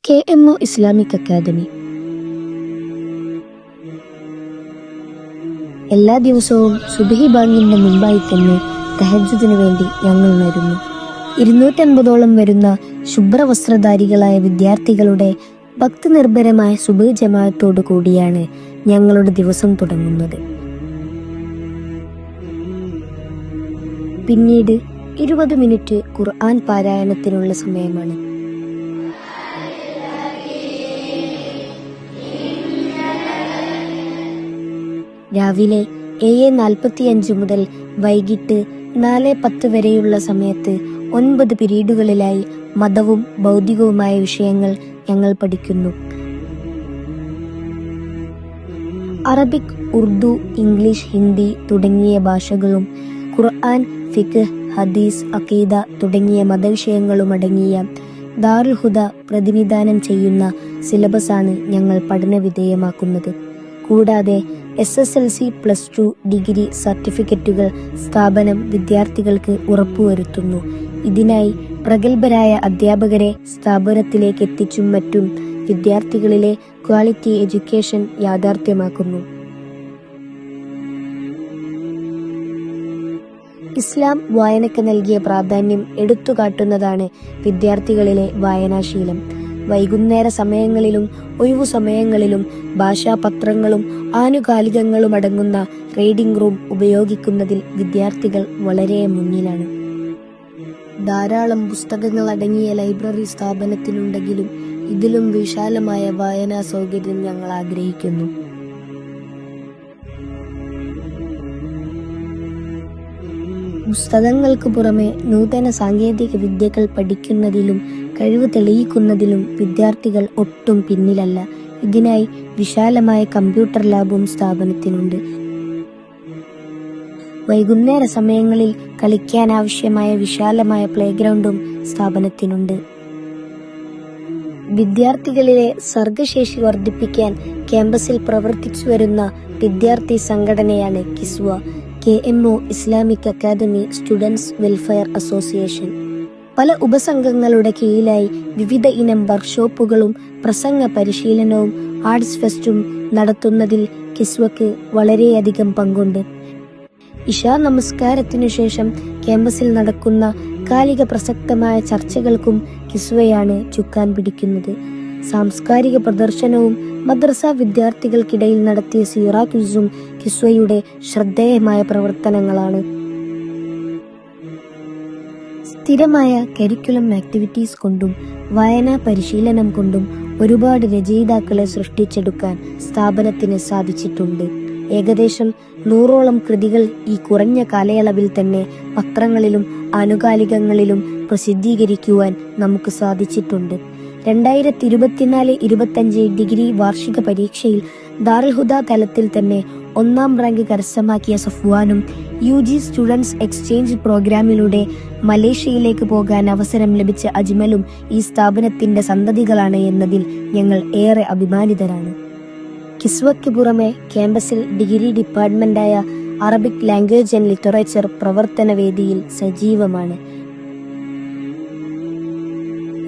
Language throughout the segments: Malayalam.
KMO Islamic academy. എല്ലാ ദിവസവും സുബഹി ബാങ്കിന്റെ മുൻപായി തന്നെ തഹജ്ജുദിനു വേണ്ടി ഞങ്ങൾ ഉണരുന്നു. 250ഓളം വരുന്ന ശുഭ്രവസ്ത്രധാരികളായ വിദ്യാർത്ഥികളുടെ ഭക്തിനിർഭരമായ സുബഹ് ജമാഅത്തോടു കൂടിയാണ് ഞങ്ങളുടെ ദിവസം തുടങ്ങുന്നത്. പിന്നീട് 20 മിനിറ്റ് ഖുർആൻ പാരായണത്തിനുള്ള സമയമാണ്. രാവിലെ 7:45 മുതൽ വൈകിട്ട് 4:10 വരെയുള്ള സമയത്ത് 9 പിരീഡുകളിലായി മതവും ഭൗതികവുമായ വിഷയങ്ങൾ ഞങ്ങൾ പഠിക്കുന്നു. അറബിക്, ഉറുദു, ഇംഗ്ലീഷ്, ഹിന്ദി തുടങ്ങിയ ഭാഷകളും ഖുർആൻ, ഫിഖ്, ഹദീസ്, അഖീദ തുടങ്ങിയ മതവിഷയങ്ങളും അടങ്ങിയ ദാറുൽ ഹുദ പ്രതിനിധാനം ചെയ്യുന്ന സിലബസാണ് ഞങ്ങൾ പഠന വിധേയമാക്കുന്നത്. കൂടാതെ SSLC, +2 ഡിഗ്രി സർട്ടിഫിക്കറ്റുകൾ സ്ഥാപനം വിദ്യാർത്ഥികൾക്ക് ഉറപ്പുവരുത്തുന്നു. ഇതിനായി പ്രഗത്ഭരായ അധ്യാപകരെ സ്ഥാപനത്തിലേക്ക് എത്തിച്ചും മറ്റും വിദ്യാർത്ഥികളിലെ ക്വാളിറ്റി എഡ്യൂക്കേഷൻ യാഥാർത്ഥ്യമാക്കുന്നു. ഇസ്ലാം വായനയ്ക്ക് നൽകിയ പ്രാധാന്യം എടുത്തുകാട്ടുന്നതാണ് വിദ്യാർത്ഥികളിലെ വായനാശീലം. വൈകുന്നേര സമയങ്ങളിലും ഒഴിവു സമയങ്ങളിലും ഭാഷാപത്രങ്ങളും ആനുകാലികങ്ങളും അടങ്ങുന്ന റീഡിംഗ് റൂം ഉപയോഗിക്കുന്നതിൽ വിദ്യാർത്ഥികൾ വളരെ മുന്നിലാണ്. ധാരാളം പുസ്തകങ്ങൾ അടങ്ങിയ ലൈബ്രറി സ്ഥാപനത്തിനുണ്ടെങ്കിലും ഇതിലും വിശാലമായ വായനാ സൗകര്യം ഞങ്ങൾ ആഗ്രഹിക്കുന്നു. പുസ്തകങ്ങൾക്ക് പുറമെ നൂതന സാങ്കേതിക വിദ്യകൾ പഠിക്കുന്നതിലും കഴിവ് തെളിയിക്കുന്നതിലും വിദ്യാർത്ഥികൾ ഒട്ടും പിന്നിലല്ല. ഇതിനായി വിശാലമായ കമ്പ്യൂട്ടർ ലാബും സ്ഥാപനത്തിനുണ്ട്. വൈകുന്നേര സമയങ്ങളിൽ കളിക്കാനാവശ്യമായ വിശാലമായ പ്ലേഗ്രൗണ്ടും സ്ഥാപനത്തിനുണ്ട്. വിദ്യാർത്ഥികളിലെ സർഗശേഷി വർദ്ധിപ്പിക്കാൻ ക്യാമ്പസിൽ പ്രവർത്തിച്ചു വരുന്ന വിദ്യാർത്ഥി സംഘടനയാണ് Kiswa, KMO Islamic academy students welfare association. പല ഉപസംഘങ്ങളുടെ കീഴിലായി വിവിധ ഇനം വർക്ക്ഷോപ്പുകളും പ്രസംഗ പരിശീലനവും ആർട്സ് ഫെസ്റ്റും നടത്തുന്നതിൽ കിസ്വക്ക് വളരെയധികം പങ്കുണ്ട്. ഇശാ നമസ്കാരത്തിനു ശേഷം ക്യാമ്പസിൽ നടക്കുന്ന കാലിക പ്രസക്തമായ ചർച്ചകൾക്കും കിസ്വയാണ് ചുക്കാൻ പിടിക്കുന്നത്. സാംസ്കാരിക പ്രദർശനവും മദ്രസ വിദ്യാർത്ഥികൾക്കിടയിൽ നടത്തിയ സീറ ക്വിസും കിസ്വയുടെ ശ്രദ്ധേയമായ പ്രവർത്തനങ്ങളാണ്. സ്ഥിരമായ കരിക്കുലം ആക്ടിവിറ്റീസ് കൊണ്ടും വായനാ പരിശീലനം കൊണ്ടും ഒരുപാട് രചയിതാക്കളെ സൃഷ്ടിച്ചെടുക്കാൻ സ്ഥാപനത്തിന് സാധിച്ചിട്ടുണ്ട്. ഏകദേശം 100ഓളം കൃതികൾ ഈ കുറഞ്ഞ കാലയളവിൽ തന്നെ പത്രങ്ങളിലും ആനുകാലികങ്ങളിലും പ്രസിദ്ധീകരിക്കുവാൻ നമുക്ക് സാധിച്ചിട്ടുണ്ട്. 2024-25 ഡിഗ്രി വാർഷിക പരീക്ഷയിൽ ദാറുൽ ഹുദ തലത്തിൽ തന്നെ 1ാം റാങ്ക് കരസ്ഥമാക്കിയ സഫ്വാനും UG സ്റ്റുഡൻസ് എക്സ്ചേഞ്ച് പ്രോഗ്രാമിലൂടെ മലേഷ്യയിലേക്ക് പോകാൻ അവസരം ലഭിച്ച അജ്മലും ഈ സ്ഥാപനത്തിന്റെ സന്തതികളാണ് എന്നതിൽ ഞങ്ങൾ ഏറെ അഭിമാനിതരാണ്. കിസ്വയ്ക്ക് പുറമെ ക്യാമ്പസിൽ ഡിഗ്രി ഡിപ്പാർട്ട്മെന്റായ അറബിക് ലാംഗ്വേജ് ആൻഡ് ലിറ്ററേച്ചർ പ്രവർത്തന വേദിയിൽ സജീവമാണ്.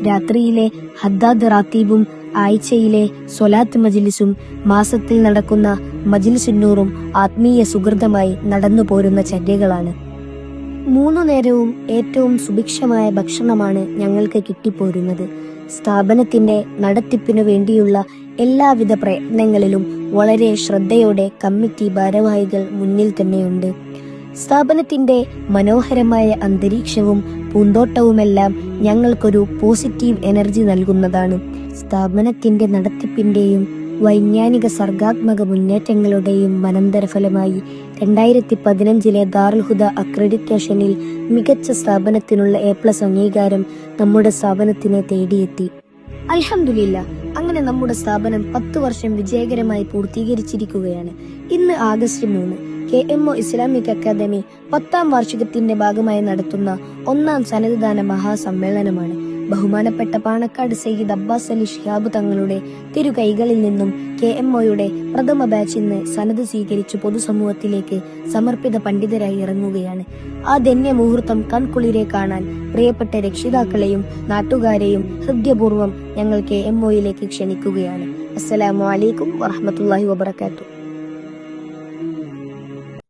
രാത്രിയിലെ ഹദ്ദാദ് റാത്തീബും ആഴ്ചയിലെ സ്വലാത്ത് മജ്ലിസും മാസത്തിൽ നടക്കുന്ന മജ്ലിസുന്നൂറും ആത്മീയ സുഹൃതമായി നടന്നു പോരുന്ന ചര്യകളാണ്. 3 നേരവും ഏറ്റവും സുഭിക്ഷമായ ഭക്ഷണമാണ് ഞങ്ങൾക്ക് കിട്ടിപ്പോരുന്നത്. സ്ഥാപനത്തിന്റെ നടത്തിപ്പിനു വേണ്ടിയുള്ള എല്ലാവിധ പ്രയത്നങ്ങളിലും വളരെ ശ്രദ്ധയോടെ കമ്മിറ്റി ഭാരവാഹികൾ മുന്നിൽ തന്നെയുണ്ട്. സ്ഥാപനത്തിന്റെ മനോഹരമായ അന്തരീക്ഷവും പൂന്തോട്ടവുമെല്ലാം ഞങ്ങൾക്കൊരു പോസിറ്റീവ് എനർജി നൽകുന്നതാണ്. സ്ഥാപനത്തിന്റെ നടത്തിപ്പിന്റെയും വൈജ്ഞാനിക സർഗാത്മക മുന്നേറ്റങ്ങളുടെയും അനന്തരഫലമായി 2015 ദാറുൽ ഹുദ അക്രഡിറ്റേഷനിൽ മികച്ച സ്ഥാപനത്തിനുള്ള A+ അംഗീകാരം നമ്മുടെ സ്ഥാപനത്തിനെ തേടിയെത്തി. അൽഹംദുലില്ലാ, അങ്ങനെ നമ്മുടെ സ്ഥാപനം 10 വർഷം വിജയകരമായി പൂർത്തീകരിച്ചിരിക്കുകയാണ്. ഇന്ന് ആഗസ്റ്റ് 3 KMO ഇസ്ലാമിക് അക്കാദമി 10ാം വാർഷികത്തിന്റെ ഭാഗമായി നടത്തുന്ന 1ാം സനദ്ദാന മഹാസമ്മേളനമാണ്. ബഹുമാനപ്പെട്ട പാണക്കാട് സയ്യിദ് അബ്ബാസ് അലി ശിഹാബ് തങ്ങളുടെ തിരുകൈകളിൽ നിന്നും KMOയുടെ പ്രഥമ ബാച്ച് ഇന്ന് സനത് സ്വീകരിച്ചു പൊതുസമൂഹത്തിലേക്ക് സമർപ്പിത പണ്ഡിതരായി ഇറങ്ങുകയാണ്. ആ ധന്യ മുഹൂർത്തം കൺകുളിരെ കാണാൻ പ്രിയപ്പെട്ട രക്ഷിതാക്കളെയും നാട്ടുകാരെയും ഹൃദയപൂർവ്വം ഞങ്ങൾ KMOയിലേക്ക് ക്ഷണിക്കുകയാണ്. അസ്സലാമു അലൈക്കും വറഹ്മത്തുള്ളാഹി വബറകാതുഹു.